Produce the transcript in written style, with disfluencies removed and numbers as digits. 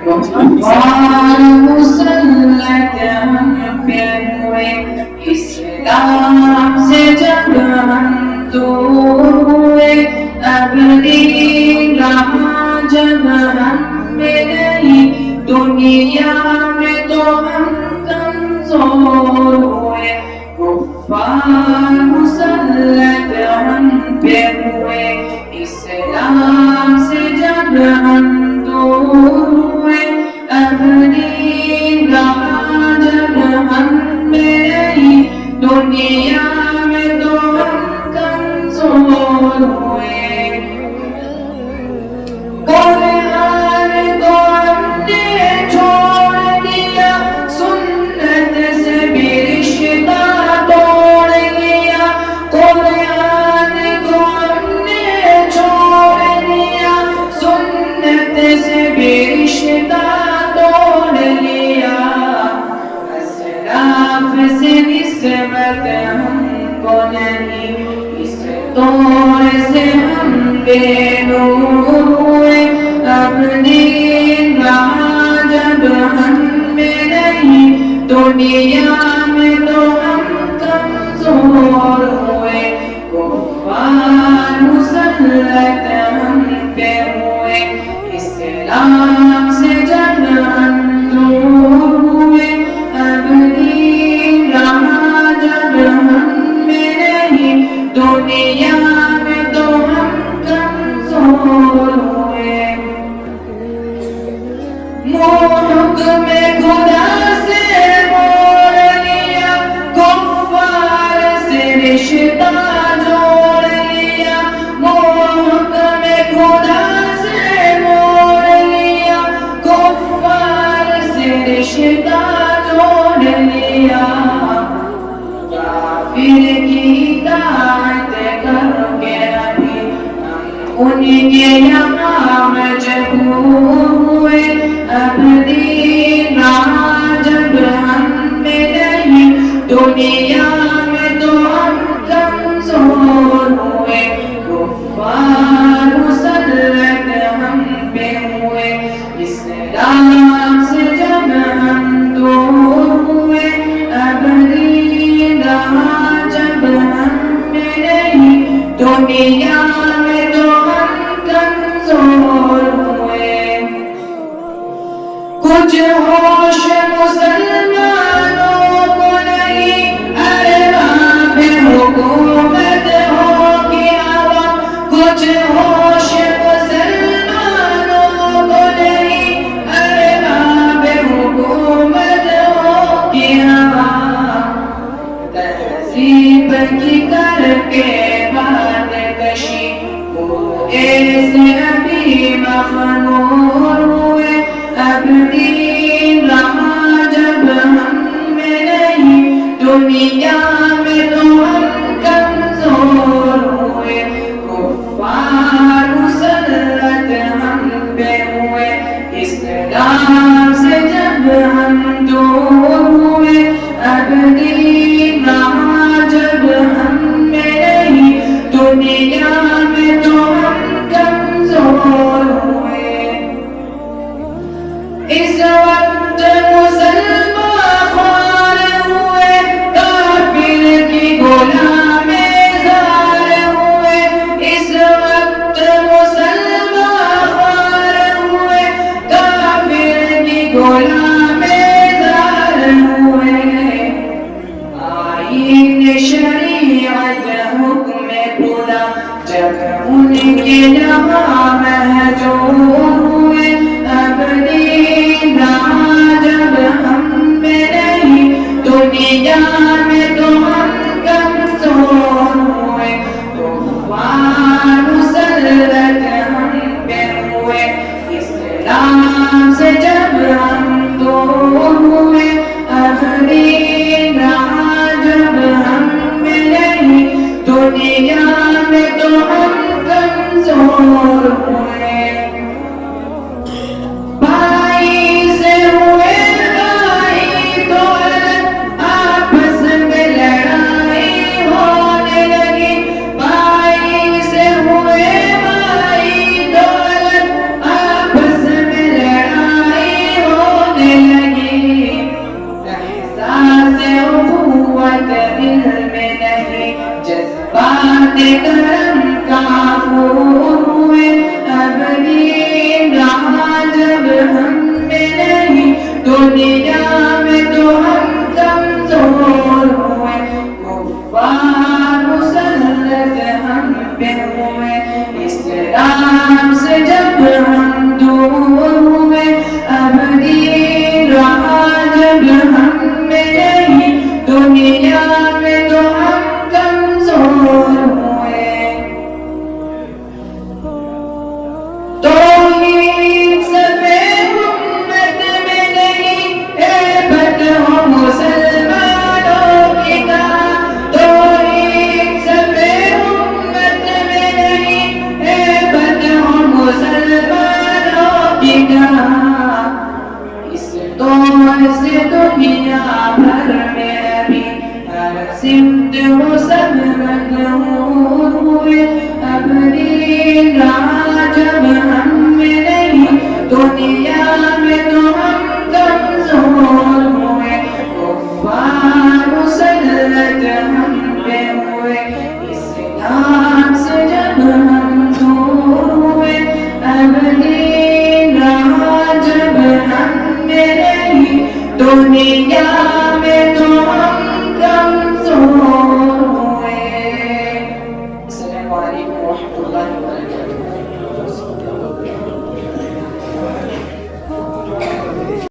غفار مسلط ہم پہ ہوئے، اسلام سے جب ہم دور ہوئے، اب دین رہا جب ہم میں نہیں، دنیا میں تو ہم کمزور ہوئے، غفار مسلط ہم پہ ہوئے، اسلام سے جب ہم دور ہوئے، اب دین رہا جب ہم میں نہیں، دنیا میں تو ہم کمزور ہوئے، قرآن کو ہم نے چھوڑ دیا، سنت سے بھی رشتہ توڑ لیا، قرآن کو ہم نے چھوڑ دیا، سنت سے بھی رشتہ توڑ لیا، اسلاف سے نسبت ہم کو نہیں، اس دور سے ہم بے نور ہوئے، اب دین رہا جب ہم میں نہیں، دنیا میں تو ہم کمزور ہوئے، غفار مسلط ہم پہ ہوئے، اسلام سے جب ہم دور ہوئے، اب دین رہا جب ہم میں نہیں، دنیا میں تو ہم کمزور ہوئے، حکم خدا سے موڑ لیا، کفار سے رشتہ جوڑ لیا، حکم خدا سے موڑ لیا، کفار سے رشتہ جوڑ لیا، کافر کی اطاعت کر کے ابھی ہم ان کے یہاں مجبور ہوئے، اب دین رہا جب ہم میں نہیں، دنیا میں تو ہم کمزور ہوئے، غفار مسلط ہم پہ ہوئے، اسلام سے جب ہم دور ہوئے، اب دین رہا جب ہم میں نہیں، دنیا میں تو ہم کمزور ہوئے، کچھ ہوش مسلمانوں کو نہیں، ارباب حکومت ہو کی ہوا، کچھ ہوش مسلمانوں کو نہیں، ارباب حکومت ہو کی ہوا، تہذیب کی کر کے بات کشی، وہ ایسے ابھی مخمور ہوئے، اب دین رہا جب ہم میں نہیں، دنیا میں تو ہم کمزور ہوئے، غفار مسلط ہم پہ ہوئے، اسلام سے جب ہم دور ہوئے، اب دین رہا جب ہم میں نہیں، دنیا میں تو ہم کمزور ہوئے، اس وقت مسلمان خوار ہوئے، کافر کی غلام زار ہوئے، اس وقت مسلمان خوار ہوئے، کافر کی غلام زار ہوئے، آئین شریعت حکم خدا جب ان کے یہاں محجور ہوئے، اب دین رہا جب ہم میں نہیں، دنیا میں تو ہم کمزور ہوئے، غفار مسلط ہم پہ ہوئے، اسلام سے جب ہم دور ہوئے، اب دین رہا جب ہم میں نہیں، دنیا میں تو ہم کمزور ہوئے، بھائی سے ہوئے بھائی تو الگ، آپس میں لڑائی ہونے لگی، بھائی سے ہوئے بھائی تو الگ، آپس میں لڑائی کرم کافور ہوئے، ابری رہا جب ہم میں نہیں، دنیا میں تو ہم کمزور ہوئے، کفار مسلط ہم پہ ہوئے، اسلام سے جب ہم دور ہوئے، ابری رہا جب ہم میں نہیں، دنیا میں تو ہم کمزور ہوئے۔ توحید سب امت میں نہیں، عیبت ہو مسلمانوں کی کہاں، توحید سب امت میں نہیں، عیبت ہو مسلمانوں کی کہاں، اس دور سے دنیا بھر میں بھی ہر سمت وہ سب مغرور ہوئے، ابری رہا جب ہم میں نہیں، دنیا میں تو ہم کمزور ہوئے، کفار مسلط ہم پہ ہوئے، اسلام سے جب ہم دور ہوئے، ابری رہا جب ہم میں نہیں، دنیا